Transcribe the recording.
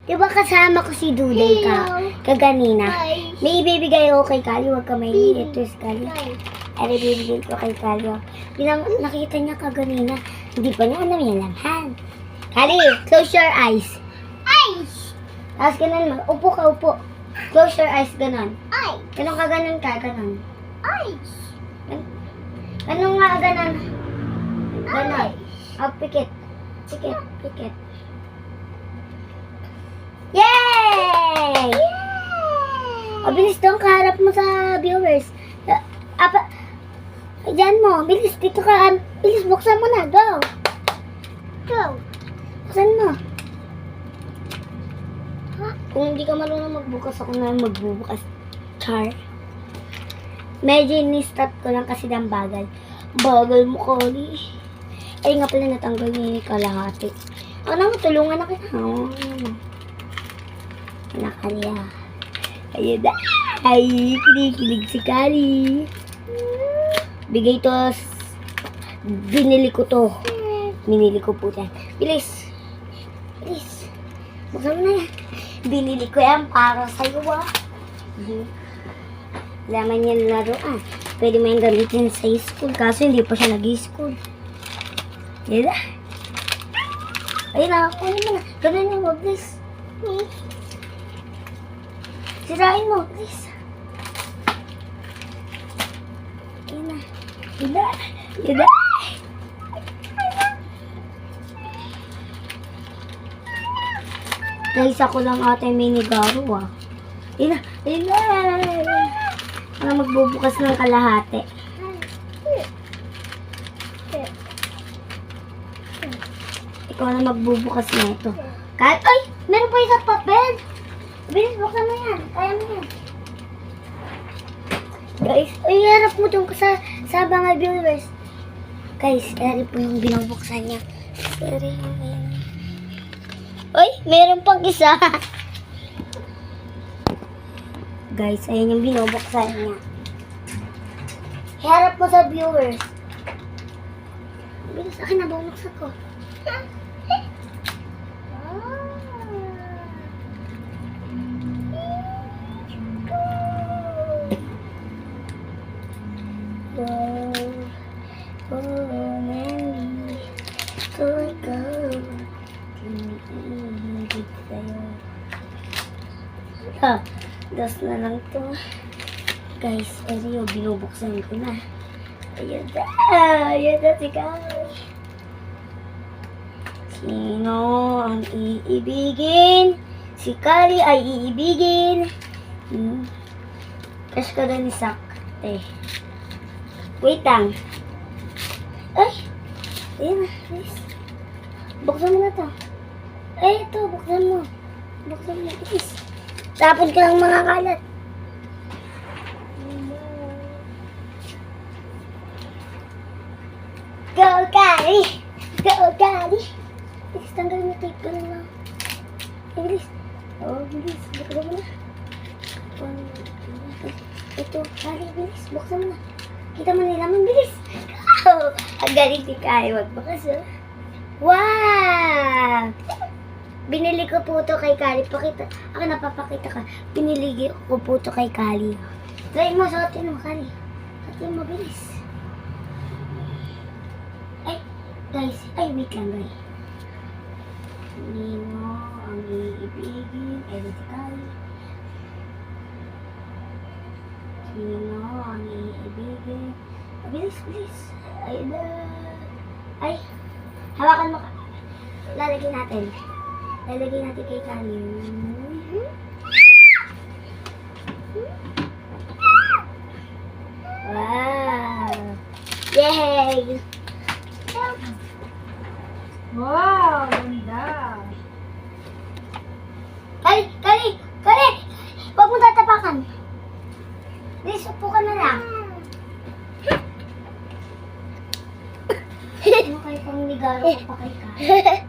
Diba kasama ko si Duday kaganina? May ibibigay ako kay Kali, huwag ka mahihiya. Ito si Kali. Ay, ibibigay ko kay Kali. Nakita niya kaganina. Hindi pa niya alam yan lang. Kali, close your eyes. Tapos ganun mo. Upo ka, upo. Close your eyes, ganun. Ganun ka, ganun ka, ganun. Ganun nga, ganun. Ganun. Oh, pikit. Pikit. Yay! O, bilis doon, kaharap mo sa viewers. Diyan mo, bilis, dito ka. Bilis, buksan mo na, go. Buksan mo. Kung hindi ka marunong magbukas, ako na magbubukas. Char. Medyo ni-stop ko lang kasi ng bagal. Bagal mo, Kali. Ay nga pala, natanggal ni kalahati. Ako na, tulungan na kita. Nakaliya. Ayun na. Ay, kinikilig si Kali. Bigay to. Binili ko to. Binili ko po yan. Bilis. Buksan mo na yan. Binili ko yan para sa'yo, Laman yan laruan. Pwede mo yung gamitin sa school. Kaso hindi pa siya nag-school. Yan na. Ayun na. Kunin mo na. Ganun yung mabilis. Sirain mo, please. Yan na. Guys, ako lang ate minigaro, Yan na. Para magbubukas ng kalahati. Ikaw na magbubukas na ito. Kahit, ay! Meron pa isang papel! Bilis, buksan mo yan. Kaya mo yan. Guys, ay, harap mo dun sa mga viewers. Guys, harap po yung binubuksan niya. Sorry. Ay, meron pang isa. Guys, ayan yung binubuksan niya. Harap mo sa viewers. Bilis, akin na bumuksan ko. Das na lang to. Guys, ayun, binubuksan ko na. Ayan na si Kali. Sino ang iibigin? Si Kali ay iibigin. Cash ka na ni Sakte. Wait lang. Ay! Ayan na, please. Buksan mo na to. Ay, ito, buksan mo. Please. Tapon ka lang mga kalat. Go, Kali! Bilis, tanggalin mo tape. Ganun lang. Bilis. Bilis. Buksan mo na. Ito, Kali, bilis. Buksan mo na. Kita mo nilaman, bilis. Ang galing ni Kali. Wag bakas, Wow! Binili ko po ito kay Kali. Ako napapakita ka. Binili ko po ito kay Kali. Try mo, suotin mo, Kali. Suotin mo, bilis. Ay, guys. Ay, wait lang, guys. Nino ang iibigin. Ay, si Kali. Nino ang iibigin. Bilis. Ay, hawakan mo ka. Lalagyan natin kay Kali. Wow! Yay! Wow, ganda. Kali! Huwag mo tatapakan. Please, upo ka na lang. Ano kayo pang nigaro ko pa kay Kali?